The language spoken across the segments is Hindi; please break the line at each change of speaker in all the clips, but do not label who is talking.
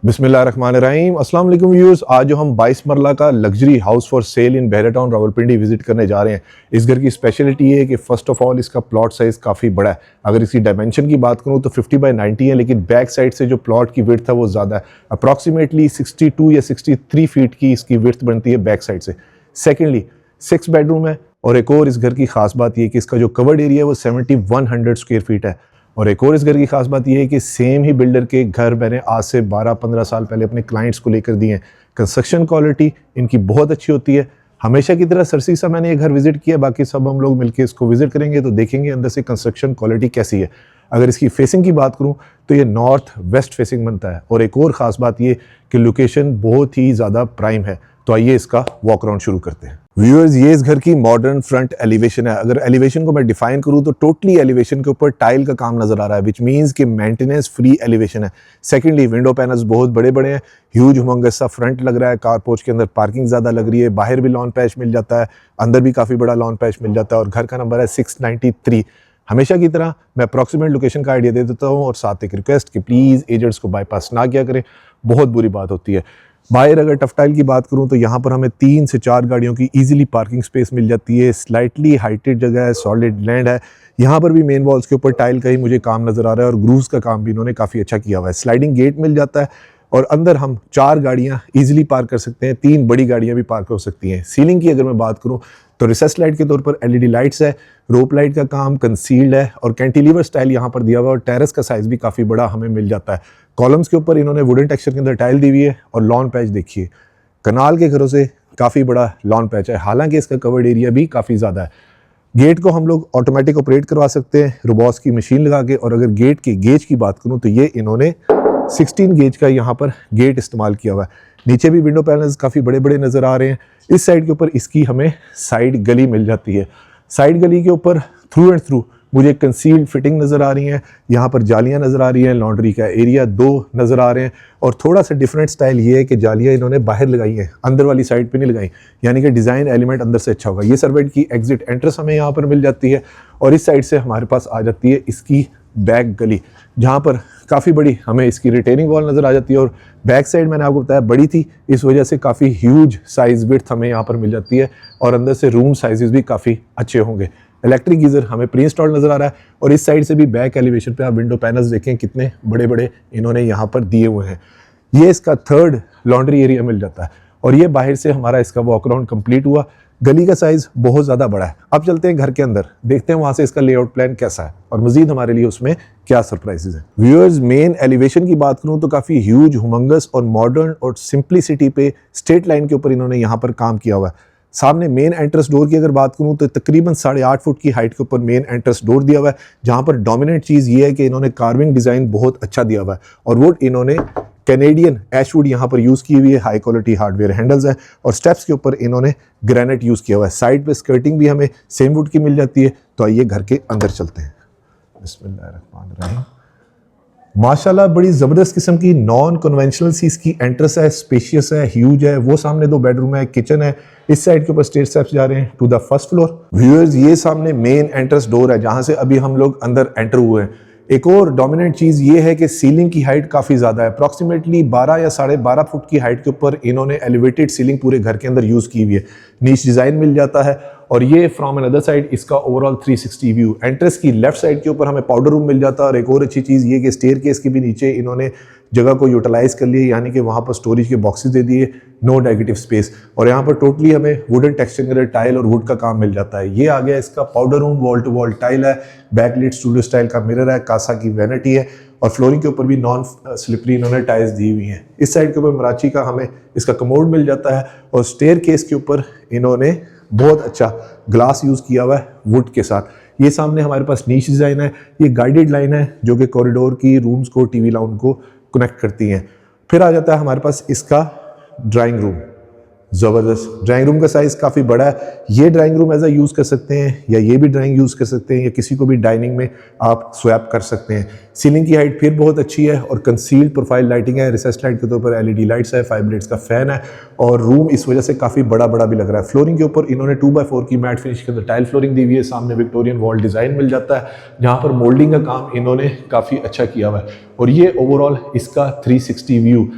बिस्मिल्लाहिर्रहमानिर्रहीम। अस्सलाम वालेकुम व्यूअर्स। आज जो हम 22 मरला का लग्जरी हाउस फॉर सेल इन बहरा टाउन रावलपिंडी विजिट करने जा रहे हैं। इस घर की स्पेशलिटी ये है कि फ़र्स्ट ऑफ ऑल इसका प्लॉट साइज़ काफ़ी बड़ा है। अगर इसकी डायमेंशन की बात करूँ तो 50 बाई 90 है, लेकिन बैक साइड से जो प्लॉट की विड्थ है वो ज़्यादा है। अप्रॉक्सीमेटली 62 या 63 फीट की इसकी विड्थ बनती है बैक साइड से। सेकेंडली 6 बेडरूम है, और एक और इस घर की खास बात यह है कि इसका जो कवर्ड एरिया है वो 7100 स्क्वायर फीट है। और एक और इस घर की खास बात यह है कि सेम ही बिल्डर के घर मैंने आज से 12-15 साल पहले अपने क्लाइंट्स को लेकर दिए हैं। कंस्ट्रक्शन क्वालिटी इनकी बहुत अच्छी होती है। हमेशा की तरह सरसी सा मैंने ये घर विजिट किया, बाकी सब हम लोग मिलकर इसको विजिट करेंगे तो देखेंगे अंदर से कंस्ट्रक्शन क्वालिटी कैसी है। अगर इसकी फेसिंग की बात करूं तो ये नॉर्थ वेस्ट फेसिंग बनता है, और एक और ख़ास बात ये कि लोकेशन बहुत ही ज़्यादा प्राइम है। तो आइए इसका वॉक अराउंड शुरू करते हैं। व्यूअर्स, ये इस घर की मॉडर्न फ्रंट एलिवेशन है। अगर एलिवेशन को मैं डिफाइन करूं तो टोटली एलिवेशन के ऊपर टाइल का काम नजर आ रहा है, विच मींस कि मेंटेनेंस फ्री एलिवेशन है। सेकेंडली विंडो पैनल्स बहुत बड़े बड़े हैं, ह्यूज हुमंगस सा फ्रंट लग रहा है। कार पोर्च के अंदर पार्किंग ज़्यादा लग रही है, बाहर भी लॉन पैच मिल जाता है, अंदर भी काफ़ी बड़ा लॉन पैच मिल जाता है, और घर का नंबर है 693। हमेशा की तरह मैं अप्रॉक्सीमेट लोकेशन का आइडिया दे देता हूँ, और साथ एक रिक्वेस्ट कि प्लीज़ एजेंट्स को बाईपास ना किया करें, बहुत बुरी बात होती है। बाहर अगर टफ टाइल की बात करूं तो यहाँ पर हमें 3 से 4 गाड़ियों की इजीली पार्किंग स्पेस मिल जाती है। स्लाइटली हाइटेड जगह है, सॉलिड लैंड है। यहाँ पर भी मेन वॉल्स के ऊपर टाइल का ही मुझे काम नज़र आ रहा है, और ग्रूव्स का काम भी इन्होंने काफ़ी अच्छा किया हुआ है। स्लाइडिंग गेट मिल जाता है, और अंदर हम 4 गाड़ियाँ ईजिली पार्क कर सकते हैं, 3 बड़ी गाड़ियाँ भी पार्क हो सकती हैं। सीलिंग की अगर मैं बात करूँ तो रिसेस लाइट के तौर पर एलईडी लाइट्स है, रोप लाइट का काम कंसील्ड है, और कैंटिलीवर स्टाइल यहाँ पर दिया हुआ है, और टेरेस का साइज़ भी काफ़ी बड़ा हमें मिल जाता है। कॉलम्स के ऊपर इन्होंने वुडन टेक्सचर के अंदर टाइल दी हुई है, और लॉन पैच देखिए, कनाल के घरों से काफ़ी बड़ा लॉन पैच है। हालांकि इसका कवर्ड एरिया भी काफ़ी ज़्यादा है। गेट को हम लोग ऑटोमेटिक ऑपरेट करवा सकते हैं रोबॉस की मशीन लगा के, और अगर गेट के गेज की बात करूं तो ये इन्होंने 16 गेज का यहाँ पर गेट इस्तेमाल किया हुआ है। नीचे भी विंडो पैनल्स काफ़ी बड़े बड़े नज़र आ रहे हैं। इस साइड के ऊपर इसकी हमें साइड गली मिल जाती है। साइड गली के ऊपर थ्रू एंड थ्रू मुझे कंसील्ड फिटिंग नज़र आ रही हैं। यहाँ पर जालियाँ नज़र आ रही हैं, लॉन्ड्री का एरिया 2 नज़र आ रहे हैं, और थोड़ा सा डिफरेंट स्टाइल ये है कि जालियाँ इन्होंने बाहर लगाई हैं, अंदर वाली साइड पे नहीं लगाई, यानी कि डिज़ाइन एलिमेंट अंदर से अच्छा होगा। ये सर्वेंट की एग्जिट एंट्रेंस हमें यहाँ पर मिल जाती है, और इस साइड से हमारे पास आ जाती है इसकी बैक गली, जहाँ पर काफ़ी बड़ी हमें इसकी रिटेनिंग वॉल नज़र आ जाती है। और बैक साइड मैंने आपको बताया बड़ी थी, इस वजह से काफ़ी ह्यूज साइज़ विड्थ हमें यहाँ पर मिल जाती है, और अंदर से रूम साइजेस भी काफ़ी अच्छे होंगे। इलेक्ट्रिक गीज़र हमें प्री इंस्टॉल नज़र आ रहा है, और इस साइड से भी बैक एलिवेशन पे आप विंडो पैनल्स देखें कितने बड़े बड़े इन्होंने यहाँ पर दिए हुए हैं। ये इसका 3rd लॉन्ड्री एरिया मिल जाता है, और ये बाहर से हमारा इसका वॉक अराउंड कंप्लीट हुआ। गली का साइज़ बहुत ज़्यादा बड़ा है। अब चलते हैं घर के अंदर, देखते हैं वहाँ से इसका लेआउट प्लान कैसा है, और मज़ीद हमारे लिए उसमें क्या सरप्राइजेज हैं। व्यूअर्स, मेन एलिवेशन की बात करूँ तो काफ़ी ह्यूज हुमंगस और मॉडर्न और सिंप्लिसिटी पे स्ट्रेट लाइन के ऊपर इन्होंने यहाँ पर काम किया हुआ है। सामने मेन एंट्रेंस डोर की अगर बात करूं तो तकरीबन 8.5 फुट की हाइट के ऊपर मेन एंट्रेंस डोर दिया हुआ है, जहां पर डोमिनेंट चीज़ ये है कि इन्होंने कार्विंग डिज़ाइन बहुत अच्छा दिया हुआ है, और वुड इन्होंने कैनेडियन एशवुड यहाँ पर यूज़ की हुई है। हाई क्वालिटी हार्डवेयर हैंडल्स है, और स्टेप्स के ऊपर इन्होंने ग्रेनाइट यूज़ किया हुआ है। साइड पे स्कर्टिंग भी हमें सेम वुड की मिल जाती है। तो आइए घर के अंदर चलते हैं। बिस्मिल्लाहिर्रहमानिर्रहीम। माशाल्लाह बड़ी ज़बरदस्त किस्म की नॉन कन्वेंशनल सी इसकी एंट्रेंस है, स्पेशियस है, ह्यूज है। वो सामने 2 बेडरूम है, किचन है। इस साइड के ऊपर स्टेयर स्टेप्स जा रहे हैं to the first floor. Viewers, ये सामने मेन एंट्रेंस डोर है, जहां से अभी हम लोग अंदर एंटर हुए हैं। एक और डोमिनेंट चीज़ ये है कि सीलिंग की हाइट काफ़ी ज़्यादा है। अप्रॉक्सीमेटली 12 या 12.5 फुट की हाइट के ऊपर इन्होंने एलिवेटेड सीलिंग पूरे घर के अंदर यूज़ की हुई है। नीच डिज़ाइन मिल जाता है, और ये फ्रॉम अनदर साइड इसका ओवरऑल 360 व्यू। एंट्रेंस की लेफ्ट साइड के ऊपर हमें पाउडर रूम मिल जाता है, और एक और अच्छी चीज़ ये कि स्टेयर केस के भी नीचे इन्होंने जगह को यूटिलाइज कर लिया, यानी कि वहाँ पर स्टोरेज के बॉक्सेस दे दिए, नो नेगेटिव स्पेस। और यहाँ पर टोटली हमें वुडन टेक्सचर के अंदर टाइल और वुड का काम मिल जाता है। ये आ गया इसका powder room, wall to wall tile है, बैकलिट स्टूडियो स्टाइल का मिरर है, कासा की वैनिटी है, और फ्लोरिंग के ऊपर भी नॉन स्लिपरी इन्होंने टाइल्स दी हुई हैं। इस साइड के ऊपर मराची का हमें इसका कमोड मिल जाता है, और स्टेयर केस के ऊपर इन्होंने बहुत अच्छा ग्लास यूज़ किया हुआ है वुड के साथ। ये सामने हमारे पास नीच डिज़ाइन है, ये गाइडेड लाइन है जो कि कॉरिडोर की रूम्स को, टीवी लाउंज को कनेक्ट करती हैं। फिर आ जाता है हमारे पास इसका ड्राइंग रूम। ज़बरदस्त ड्राइंग रूम का साइज़ काफ़ी बड़ा है। ये drawing room as a use कर सकते हैं, या ये भी ड्राइंग यूज़ कर सकते हैं, या किसी को भी डाइनिंग में आप स्वैप कर सकते हैं। सीलिंग की हाइट फिर बहुत अच्छी है, और कंसील्ड प्रोफाइल लाइटिंग है। रिसेस लाइट के तौर पर एलईडी लाइट्स है, 5 ब्लेड्स का फैन है, और रूम इस वजह से काफ़ी बड़ा बड़ा भी लग रहा है। फ्लोरिंग के ऊपर इन्होंने 2x4 की मैट फिनिश के अंदर टाइल फ्लोरिंग दी हुई है। सामने विक्टोरियन वॉल डिज़ाइन मिल जाता है, जहाँ पर मोल्डिंग का काम इन्होंने काफ़ी अच्छा किया हुआ है। और ये ओवरऑल इसका 360 व्यू।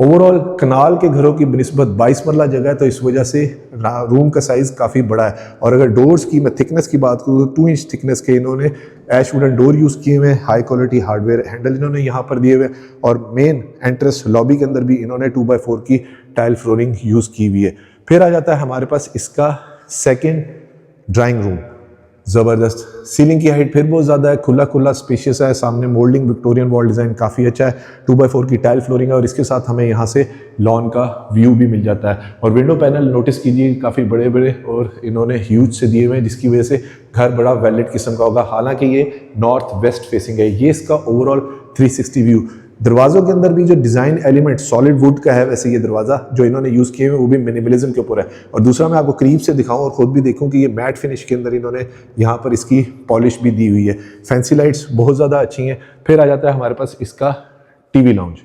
ओवरऑल कनाल के घरों की बनिस्बत 22 मरला जगह है, तो इस वजह से रूम का साइज़ काफ़ी बड़ा है। और अगर डोर्स की मैं थिकनेस की बात करूँ तो 2 इंच थिकनेस के इन्होंने ऐश वुडन डोर यूज़ किए हुए हैं। हाई क्वालिटी हार्डवेयर हैंडल इन्होंने यहाँ पर दिए हुए हैं और मेन एंट्रेंस लॉबी के अंदर भी इन्होंने 2x4 की टाइल फ्लोरिंग यूज़ की हुई है। फिर आ जाता है हमारे पास इसका सेकेंड ड्राइंग रूम। ज़बरदस्त सीलिंग की हाइट फिर बहुत ज़्यादा है, खुला खुला स्पेशियस है, सामने मोल्डिंग विक्टोरियन वॉल डिज़ाइन काफ़ी अच्छा है, 2x4 की टाइल फ्लोरिंग है और इसके साथ हमें यहाँ से लॉन का व्यू भी मिल जाता है। और विंडो पैनल नोटिस कीजिए काफ़ी बड़े बड़े और इन्होंने ह्यूज से दिए हुए हैं, जिसकी वजह से घर बड़ा वैलिड किस्म का होगा। हालांकि ये नॉर्थ वेस्ट फेसिंग है। ये इसका ओवरऑल 360 व्यू। दरवाजों के अंदर भी जो डिज़ाइन एलिमेंट सॉलिड वुड का है, वैसे ये दरवाज़ा जो इन्होंने यूज़ किए हुए वो भी मिनिमलिज्म के ऊपर है। और दूसरा मैं आपको करीब से दिखाऊं और ख़ुद भी देखूं कि ये मैट फिनिश के अंदर इन्होंने यहाँ पर इसकी पॉलिश भी दी हुई है। फैंसी लाइट्स बहुत ज़्यादा अच्छी हैं। फिर आ जाता है हमारे पास इसका टीवी लाउंज।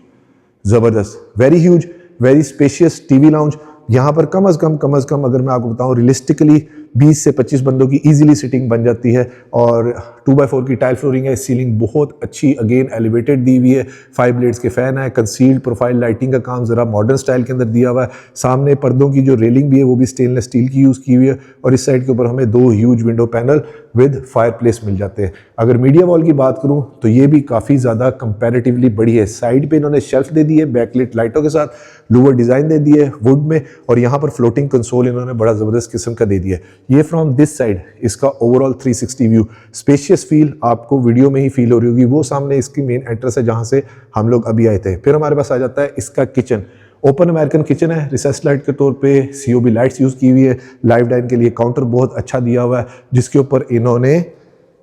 ज़बरदस्त, very huge, very spacious TV lounge. यहाँ पर कम अज़ कम अगर मैं आपको बताऊँ रियलिस्टिकली 20 से 25 बंदों की इजीली सिटिंग बन जाती है। और 2x4 की टाइल फ्लोरिंग है, सीलिंग बहुत अच्छी अगेन एलिवेटेड दी हुई है, 5 ब्लेड्स के फैन है, कंसील्ड प्रोफाइल लाइटिंग का काम ज़रा मॉडर्न स्टाइल के अंदर दिया हुआ है। सामने पर्दों की जो रेलिंग भी है वो भी स्टेनलेस स्टील की यूज़ की हुई है और इस साइड के ऊपर हमें 2 huge window panel with fireplace मिल जाते हैं। अगर मीडिया वॉल की बात करूँ तो ये भी काफ़ी ज़्यादा कंपैरेटिवली बड़ी है। साइड पे इन्होंने शेल्फ दे दी है बैकलिट लाइटों के साथ, लोअर डिज़ाइन दे दी है वुड में और यहाँ पर फ्लोटिंग कंसोल इन्होंने बड़ा ज़बरदस्त किस्म का दे दिया है। ये फ्रॉम दिस साइड इसका ओवरऑल 360 व्यू। स्पेशियस फील आपको वीडियो में ही फील हो रही होगी। वो सामने इसकी मेन एंट्रेंस है जहाँ से हम लोग अभी आए थे। फिर हमारे पास आ जाता है इसका किचन। ओपन अमेरिकन किचन है, रिसेस लाइट के तौर पे सीओबी लाइट्स यूज़ की हुई है। लाइव डाइन के लिए काउंटर बहुत अच्छा दिया हुआ है, जिसके ऊपर इन्होंने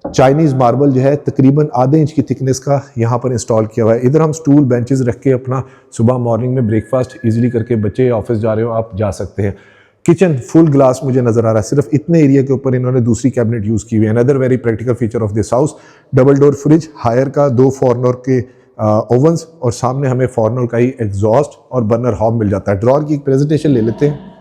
चाइनीज़ मार्बल जो है तकरीबन आधे इंच की थिकनेस का यहाँ पर इंस्टॉल किया हुआ है। इधर हम स्टूल बेंचेस रख के अपना सुबह मॉर्निंग में ब्रेकफास्ट इजीली करके, बच्चे ऑफिस जा रहे हो आप जा सकते हैं। किचन फुल ग्लास मुझे नजर आ रहा है, सिर्फ इतने एरिया के ऊपर इन्होंने दूसरी कैबिनेट यूज़ की हुई है। Another very practical feature of this house, double door fridge, Haier का 2 फॉरनर के ओवंस और सामने हमें फॉरनर का ही एग्जॉस्ट और बर्नर हॉब मिल जाता है। ड्रॉर की एक प्रेजेंटेशन ले लेते हैं।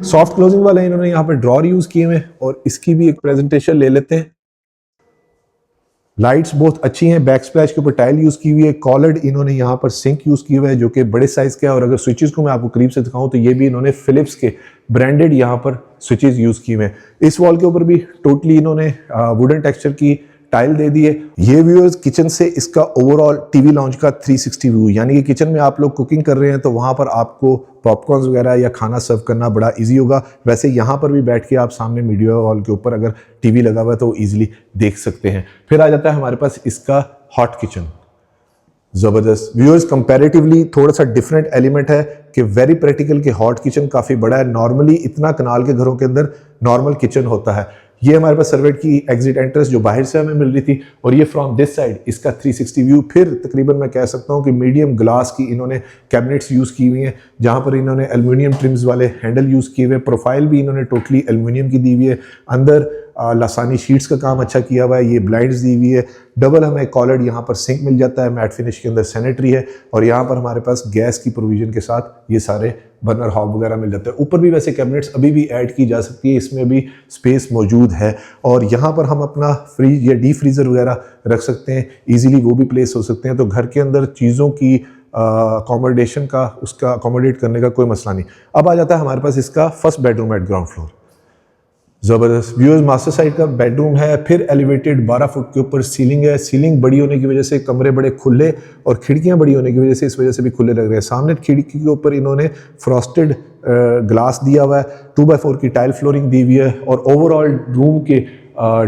सॉफ्ट क्लोजिंग वाले इन्होंने यहाँ पर ड्रॉर यूज किए हुए और इसकी भी एक प्रेजेंटेशन ले लेते हैं। लाइट्स बहुत अच्छी हैं, बैक स्प्लैश के ऊपर टाइल यूज की हुई है। कॉलर्ड इन्होंने यहाँ पर सिंक यूज किया हुआ है जो कि बड़े साइज का है। और अगर स्विचेस को मैं आपको करीब से दिखाऊं तो ये भी इन्होंने फिलिप्स के ब्रांडेड यहाँ पर स्विचेस यूज किए हुए हैं। इस वॉल के ऊपर भी टोटली इन्होंने वुडन टेक्सचर की टाइल दे दी है। ये व्यूअर्स किचन से इसका ओवरऑल टीवी लाउंज का 360 व्यू, यानी कि किचन में आप लोग कुकिंग कर रहे हैं तो वहां पर आपको पॉपकॉर्न वगैरह या खाना सर्व करना बड़ा इजी होगा। वैसे यहाँ पर भी बैठ के आप सामने मीडिया हॉल के ऊपर अगर टीवी लगा हुआ है तो इजीली देख सकते हैं। फिर आ जाता है हमारे पास इसका हॉट किचन। जबरदस्त व्यूअर्स, कंपैरेटिवली थोड़ा सा डिफरेंट एलिमेंट है कि वेरी प्रैक्टिकल कि हॉट किचन काफी बड़ा है। नॉर्मली इतना कनाल के घरों के अंदर नॉर्मल किचन होता है। ये हमारे पास सर्वेट की एग्जिट एंट्रेंस जो बाहर से हमें मिल रही थी और ये फ्रॉम दिस साइड इसका 360 व्यू। फिर तकरीबन मैं कह सकता हूँ कि मीडियम ग्लास की इन्होंने कैबिनेट्स यूज़ की हुई हैं जहाँ पर इन्होंने एल्युमिनियम ट्रिम्स वाले हैंडल यूज़ किए हुए। प्रोफाइल भी इन्होंने टोटली एल्युमिनियम की दी हुई है। अंदर लासानी शीट्स का काम अच्छा किया हुआ है। ये ब्लाइंड्स दी हुई है। डबल हमें कॉलर्ड यहाँ पर सिंक मिल जाता है, मैट फिनिश के अंदर सैनिटरी है और यहाँ पर हमारे पास गैस की प्रोविजन के साथ ये सारे बर्नर हॉब वगैरह मिल जाते हैं। ऊपर भी वैसे कैबिनेट्स अभी भी ऐड की जा सकती है, इसमें भी स्पेस मौजूद है और यहाँ पर हम अपना फ्रिज या डीप फ्रीज़र वगैरह रख सकते हैं, इजीली वो भी प्लेस हो सकते हैं। तो घर के अंदर चीज़ों की अकोमोडेशन का, उसका अकोमोडेट करने का कोई मसला नहीं। अब आ जाता है हमारे पास इसका first bedroom eight ground floor. ज़बरदस्त व्यूअर्स, मास्टर साइड का बेडरूम है, फिर एलिवेटेड 12 फुट के ऊपर सीलिंग है। सीलिंग बड़ी होने की वजह से कमरे बड़े खुले और खिड़कियां बड़ी होने की वजह से इस वजह से भी खुले लग रहे हैं। सामने खिड़की के ऊपर इन्होंने फ्रॉस्टेड ग्लास दिया हुआ है, 2x4 की टाइल फ्लोरिंग दी हुई है और ओवरऑल रूम के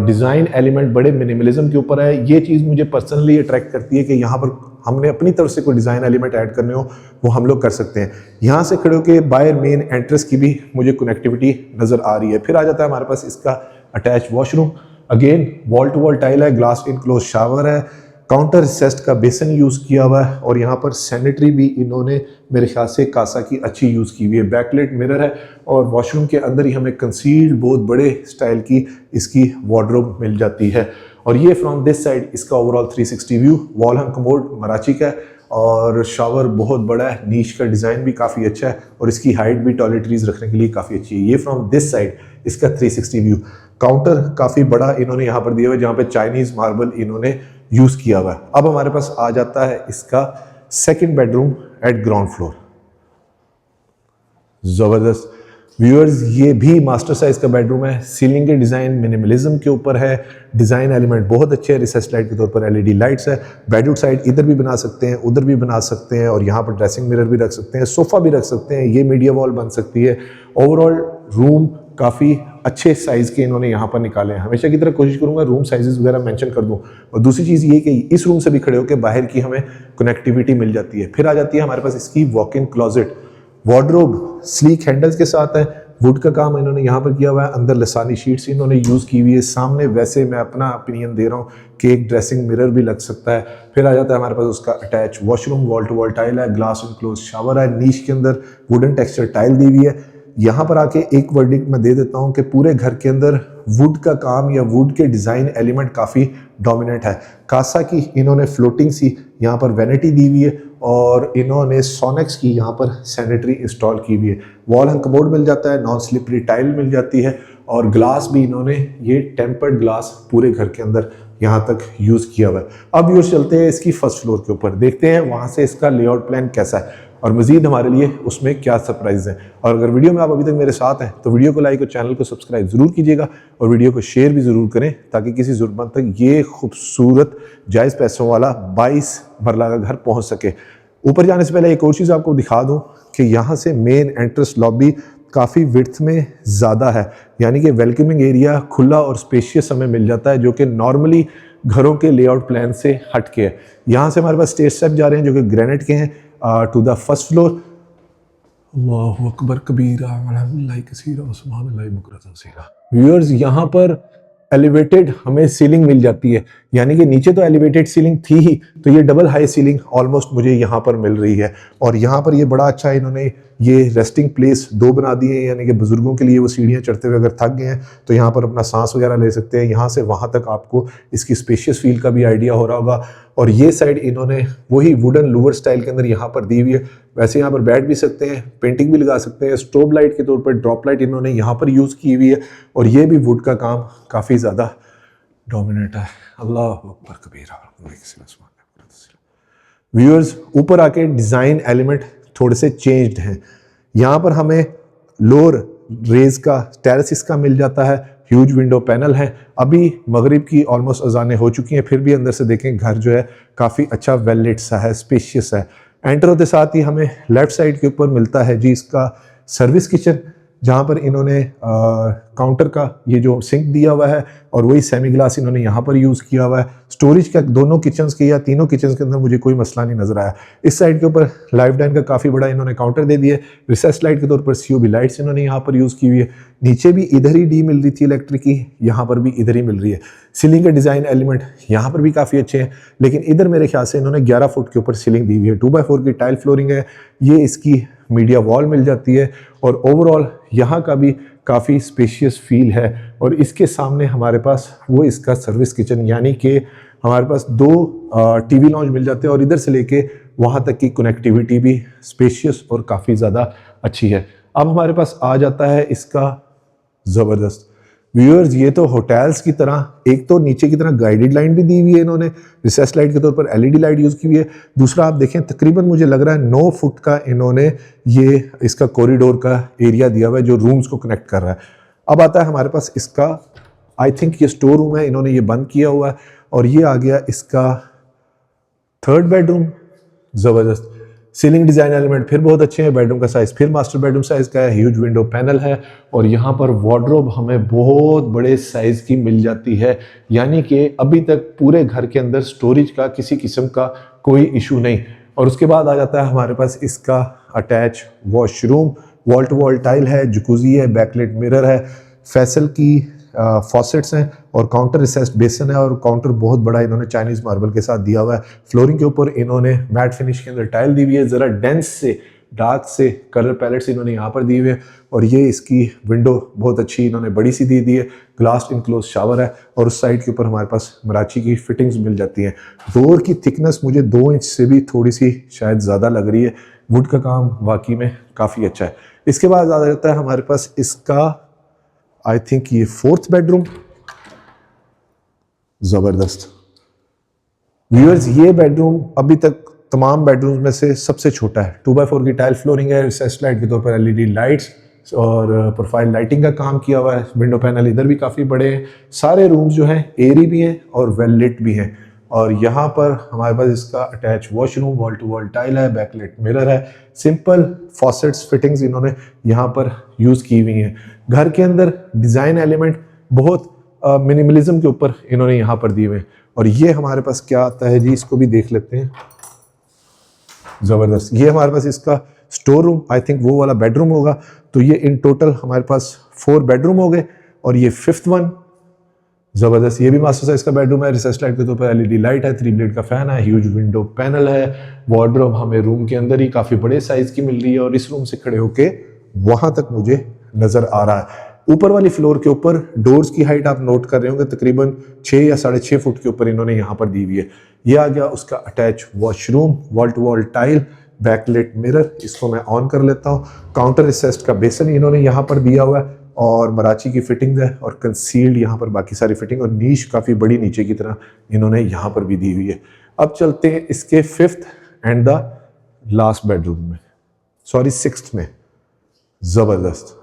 डिज़ाइन एलिमेंट बड़े मिनिमलिज्म के ऊपर है। ये चीज़ मुझे पर्सनली अट्रैक्ट करती है कि यहाँ पर हमने अपनी तरफ से कोई डिज़ाइन एलिमेंट ऐड करने हो वो हम लोग कर सकते हैं। यहाँ से खड़े होकर बाहर मेन एंट्रेंस की भी मुझे कनेक्टिविटी नज़र आ रही है। फिर आ जाता है हमारे पास इसका attach washroom. Again wall to wall tile है, ग्लास इनक्लोज शावर है, काउंटर रिसेस्ड का बेसन यूज़ किया हुआ है और यहाँ पर सैनिटरी भी इन्होंने मेरे ख्याल से कासा की अच्छी यूज़ की हुई है। बैकलाइट मिरर है और वॉशरूम के अंदर ही हमें कंसील्ड बहुत बड़े स्टाइल की इसकी वार्डरोब मिल जाती है। और ये फ्रॉम दिस साइड इसका ओवरऑल 360 व्यू। वॉल हंग कमोड मराची का है और शावर बहुत बड़ा है, नीच का डिज़ाइन भी काफ़ी अच्छा है और इसकी हाइट भी टॉयलेटरीज रखने के लिए काफ़ी अच्छी है। ये फ्रॉम दिस साइड इसका 360 व्यू। काउंटर काफ़ी बड़ा इन्होंने यहाँ पर दिया हुआ है जहाँ पे चाइनीज़ मार्बल इन्होंने यूज़ किया हुआ है। अब हमारे पास आ जाता है इसका second bedroom eight ground floor. जबरदस्त व्यूअर्स, ये भी मास्टर साइज का बेडरूम है। सीलिंग के डिज़ाइन मिनिमलिज्म के ऊपर है, डिज़ाइन एलिमेंट बहुत अच्छे हैं। रिसेस लाइट के तौर पर एलईडी लाइट्स है। बेडरूम साइड इधर भी बना सकते हैं, उधर भी बना सकते हैं, और यहाँ पर ड्रेसिंग मिरर भी रख सकते हैं, सोफ़ा भी रख सकते हैं। ये मीडिया वॉल बन सकती है। ओवरऑल रूम काफ़ी अच्छे साइज़ के इन्होंने यहाँ पर निकाले हैं। हमेशा की तरह कोशिश करूँगा रूम साइजेस वगैरह मेंशन कर दूँ। और दूसरी चीज़ ये कि इस रूम से भी खड़े होकर बाहर की हमें कनेक्टिविटी मिल जाती है। फिर आ जाती है हमारे पास इसकी walk in closet. Wardrobe sleek handles के साथ है। वुड का काम इन्होंने यहाँ पर किया हुआ है। अंदर लसानी शीट्स इन्होंने यूज़ की हुई है। सामने वैसे मैं अपना ओपिनियन दे रहा हूँ कि एक ड्रेसिंग मिरर भी लग सकता है। फिर आ जाता है हमारे पास उसका attach washroom, wall to wall tile है, ग्लास इनक्लोज शावर है, नीच के अंदर वुडन टेक्सचर टाइल दी हुई है। यहाँ पर आके एक वर्डिक्ट मैं दे देता हूँ कि पूरे घर के अंदर वुड का काम या वुड के डिज़ाइन एलिमेंट काफ़ी डोमिनेंट है। कासा की इन्होंने फ्लोटिंग सी यहाँ पर वैनिटी दी हुई है, और इन्होंने सोनेक्स की यहाँ पर सैनिटरी इंस्टॉल की हुई है। वॉल हंग कमोड मिल जाता है, नॉन स्लिपरी टाइल मिल जाती है, और ग्लास भी इन्होंने ये टेम्पर्ड ग्लास पूरे घर के अंदर यहाँ तक यूज़ किया हुआ है। अब यूज़ चलते हैं इसकी फर्स्ट फ्लोर के ऊपर, देखते हैं वहाँ से इसका लेआउट प्लान कैसा है और मज़ीद हमारे लिए उसमें क्या सरप्राइज है। और अगर वीडियो में आप अभी तक मेरे साथ हैं तो वीडियो को लाइक और चैनल को सब्सक्राइब ज़रूर कीजिएगा, और वीडियो को शेयर भी ज़रूर करें ताकि किसी ज़रूरतमंद तक ये खूबसूरत जायज़ पैसों वाला 22 मरला का घर पहुँच सके। ऊपर जाने से पहले एक और चीज़ आपको दिखा दूँ कि यहाँ से मेन एंट्रेंस लॉबी काफ़ी विड्थ में ज़्यादा है, यानी कि वेलकमिंग एरिया खुला और स्पेशियस हमें मिल जाता है, जो कि नॉर्मली घरों के लेआउट प्लान से हट के है। यहाँ से हमारे पास स्टेयर स्टेप जा रहे हैं जो कि ग्रेनाइट के हैं टू द फर्स्ट फ्लोर। अल्लाहु अकबर कबीरा वल्हम्दुलिल्लाहि कसीरा व सुब्हानल्लाहि बुकरतन वसीला। व्यूअर्स, यहाँ पर एलिवेटेड हमें सीलिंग मिल जाती है, यानी कि नीचे तो एलिवेटेड सीलिंग थी ही, तो ये डबल हाई सीलिंग ऑलमोस्ट मुझे यहाँ पर मिल रही है। और यहाँ पर ये बड़ा अच्छा इन्होंने ये रेस्टिंग प्लेस 2 बना दिए हैं, यानी कि बुजुर्गों के लिए वो सीढ़ियाँ चढ़ते हुए अगर थक गए हैं तो यहाँ पर अपना सांस वगैरह ले सकते हैं। यहाँ से वहाँ तक आपको इसकी स्पेशियस फील का भी आइडिया हो रहा होगा। और ये साइड इन्होंने वही वुडन लूवर स्टाइल के अंदर यहाँ पर दी हुई है। वैसे यहाँ पर बैठ भी सकते हैं, पेंटिंग भी लगा सकते हैं। स्ट्रोब लाइट के तौर पर ड्रॉप लाइट इन्होंने यहाँ पर यूज़ की हुई है, और ये भी वुड का काम काफ़ी ज़्यादा डोमिनेट है। अल्लाह अकबर कबीरा। व्यूअर्स, ऊपर आके डिज़ाइन एलिमेंट थोड़े से चेंज्ड हैं। यहाँ पर हमें लोअर रेज का टेरेसिस का मिल जाता है, ह्यूज विंडो पैनल है। अभी मगरिब की ऑलमोस्ट अजानें हो चुकी हैं, फिर भी अंदर से देखें घर जो है काफ़ी अच्छा वेल लिट सा है, स्पेशियस है। एंटर होते साथ ही हमें लेफ्ट साइड के ऊपर मिलता है जी इसका सर्विस किचन, जहाँ पर इन्होंने काउंटर का ये जो सिंक दिया हुआ है, और वही सेमी ग्लास इन्होंने यहाँ पर यूज़ किया हुआ है। स्टोरेज का दोनों किचन्स के या तीनों किचन्स के अंदर मुझे कोई मसला नहीं नजर आया। इस साइड के ऊपर लाइफ डाइन का काफ़ी बड़ा इन्होंने काउंटर दे दिया है। रिसेस लाइट के तौर पर COB लाइट्स इन्होंने यहाँ पर यूज़ की हुई है। नीचे भी इधर ही डी मिल रही थी इलेक्ट्रिक की, यहाँ पर भी इधर ही मिल रही है। सीलिंग के डिज़ाइन एलिमेंट यहाँ पर भी काफ़ी अच्छे हैं, लेकिन इधर मेरे ख्याल से इन्होंने 11 फुट के ऊपर सीलिंग दी हुई है। 2x4 की टाइल फ्लोरिंग है। ये इसकी मीडिया वॉल मिल जाती है, और ओवरऑल यहाँ का भी काफ़ी स्पेशियस फील है। और इसके सामने हमारे पास वो इसका सर्विस किचन, यानी कि हमारे पास 2 TV लॉन्च मिल जाते हैं, और इधर से लेके वहाँ तक की कनेक्टिविटी भी स्पेशियस और काफ़ी ज़्यादा अच्छी है। अब हमारे पास आ जाता है इसका ज़बरदस्त व्यूअर्स, ये तो होटल्स की तरह, एक तो नीचे की तरह गाइडेड लाइन भी दी हुई है इन्होंने, रिसेस लाइट के तौर पर LED लाइट यूज़ की हुई है। दूसरा आप देखें, तकरीबन मुझे लग रहा है 9 फुट का इन्होंने ये इसका कॉरिडोर का एरिया दिया हुआ है जो रूम्स को कनेक्ट कर रहा है। अब आता है हमारे पास इसका, आई थिंक ये स्टोर रूम है, इन्होंने ये बंद किया हुआ है, और ये आ गया इसका 3rd बेडरूम। ज़बरदस्त सीलिंग डिज़ाइन एलिमेंट फिर बहुत अच्छे हैं। बेडरूम का साइज़ फिर मास्टर बेडरूम साइज़ का है, ह्यूज विंडो पैनल है, और यहाँ पर वार्डरोब हमें बहुत बड़े साइज़ की मिल जाती है, यानी कि अभी तक पूरे घर के अंदर स्टोरेज का किसी किस्म का कोई इशू नहीं। और उसके बाद आ जाता है हमारे पास इसका attach washroom, wall to wall tile है, जकूजी है, बैकलाइट मिरर है, फैसल की फॉसेट्स हैं, और काउंटर रिसेस्ड बेसन है, और काउंटर बहुत बड़ा इन्होंने चाइनीज़ मार्बल के साथ दिया हुआ है। फ्लोरिंग के ऊपर इन्होंने मैट फिनिश के अंदर टाइल दी हुई है, ज़रा डेंस से डार्क से कलर पैलेट्स इन्होंने यहाँ पर दिए हुए हैं। और ये इसकी विंडो बहुत अच्छी इन्होंने बड़ी सी दी दी है, ग्लास इनक्लोज शावर है, और उस साइड के ऊपर हमारे पास मराची की फिटिंग्स मिल जाती हैं। डोर की थिकनेस मुझे 2 इंच से भी थोड़ी सी शायद ज़्यादा लग रही है। वुड का काम वाकई में काफ़ी अच्छा है। इसके बाद आ जाता है हमारे पास इसका, आई थिंक ये 4th बेडरूम। ज़बरदस्त व्यूअर्स, ये बेडरूम अभी तक तमाम बेडरूम में से सबसे छोटा है। 2x4 की टाइल फ्लोरिंग है, रिसेस लाइट के तौर पर एलईडी लाइट्स और प्रोफाइल लाइटिंग का काम किया हुआ है। विंडो पैनल इधर भी काफ़ी बड़े हैं। सारे रूम्स जो हैं एयरी भी हैं और वेल लिट भी हैं। और यहाँ पर हमारे पास इसका attach washroom, wall to wall tile है, बैकलाइट मिरर है, सिंपल फॉसेट्स फिटिंग्स इन्होंने यहाँ पर यूज़ की हुई हैं। घर के अंदर डिज़ाइन एलिमेंट बहुत मिनिमलिज्म के ऊपर इन्होंने यहाँ पर दिए हुए हैं। और ये हमारे पास क्या आता है जी, इसको भी देख लेते हैं। ज़बरदस्त, ये हमारे पास इसका स्टोर रूम, आई थिंक वो वाला बेडरूम होगा। तो ये इन टोटल हमारे पास 4 बेडरूम हो गए और ये 5th वन। ज़बरदस्त, ये भी मास्टर साइज का बेडरूम है। रिसेस लाइट के तौर पर एलईडी लाइट है, 3 ब्लेड का फैन है, ह्यूज विंडो पैनल है। वार्डरोब हमें रूम के अंदर ही काफ़ी बड़े साइज की मिल रही है और इस रूम से खड़े होके वहां तक मुझे नज़र आ रहा है। ऊपर वाली फ्लोर के ऊपर डोर्स की हाइट आप नोट कर रहे होंगे, तकरीबन 6 या 6.5 फुट के ऊपर इन्होंने यहाँ पर दी हुई है। ये आ गया उसका attach washroom, wall to wall tile, backlight mirror. इसको मैं ऑन कर लेता हूँ। काउंटर रिसेस्ड का बेसन इन्होंने यहाँ पर दिया हुआ है और मराची की फिटिंग है और कंसील्ड यहाँ पर बाकी सारी फिटिंग और नीश काफ़ी बड़ी नीचे की तरह इन्होंने यहाँ पर भी दी हुई है। अब चलते हैं इसके 5th and the last bedroom में, सॉरी 6th में। ज़बरदस्त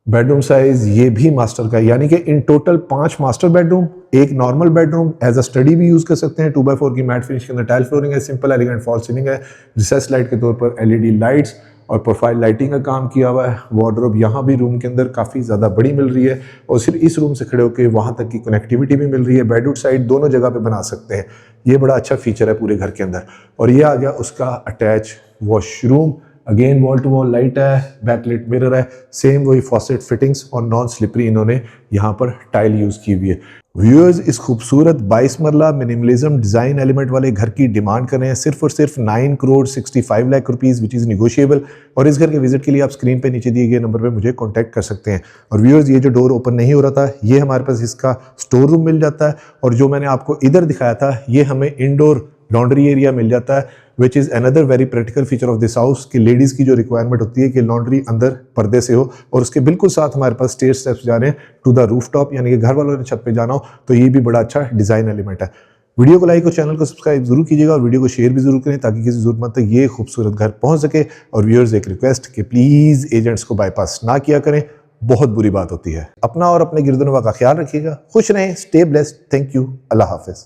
बेडरूम साइज ये भी मास्टर का है, यानी कि इन टोटल 5 मास्टर बेडरूम, एक normal bedroom as a study भी यूज़ कर सकते हैं। 2x4 की मैट फिनिश के अंदर टाइल फ्लोरिंग है, सिंपल एलिगेंट फॉल सीलिंग है, रिसेस लाइट के तौर पर एलईडी लाइट्स और प्रोफाइल लाइटिंग का काम किया हुआ है। वार्डरोब यहाँ भी रूम के अंदर काफ़ी ज़्यादा बड़ी मिल रही है और सिर्फ इस रूम से खड़े होकर वहाँ तक की कनेक्टिविटी भी मिल रही है। बेडरूम साइड दोनों जगह पे बना सकते हैं, ये बड़ा अच्छा फीचर है पूरे घर के अंदर। और ये आ गया उसका attach washroom, again wall to wall light है, बैकलाइट मिरर है, सेम वही फॉसेट फिटिंग्स और नॉन स्लिपरी इन्होंने यहाँ पर टाइल यूज़ की हुई है। व्यूअर्स, इस खूबसूरत 22 मरला मिनिमलिज्म डिज़ाइन एलिमेंट वाले घर की डिमांड कर रहे हैं सिर्फ और सिर्फ 9,65 lakh rupees, which is negotiable. और इस घर के विजिट के लिए आप स्क्रीन पे नीचे दिए गए नंबर पे मुझे कांटेक्ट कर सकते हैं। और व्यूअर्स, ये जो डोर ओपन नहीं हो रहा था, ये हमारे पास इसका स्टोर रूम मिल जाता है। और जो मैंने आपको इधर दिखाया था, ये हमें इंडोर लॉन्ड्री एरिया मिल जाता है, which is another very practical feature of this house कि लेडीज़ की जो रिक्वायरमेंट होती है कि लॉन्ड्री अंदर पर्दे से हो। और उसके बिल्कुल साथ हमारे पास स्टेयर स्टेप्स जा रहे हैं टू द रूफ टॉप, यानी कि घर वालों ने छत पे जाना हो तो ये भी बड़ा अच्छा डिज़ाइन एलिमेंट है। वीडियो को लाइक और चैनल को सब्सक्राइब जरूर कीजिएगा और वीडियो को शेयर भी जरूर करें ताकि किसी जरूरतमंद तक ये खूबसूरत घर पहुंच सके। और व्यूअर्स, एक रिक्वेस्ट कि प्लीज़ एजेंट्स को बाईपास ना किया करें, बहुत बुरी बात होती है। अपना और अपने गिरदनवा का ख्याल रखिएगा। खुश रहें, स्टे ब्लेस्ड। थैंक यू, अल्लाह हाफिज़।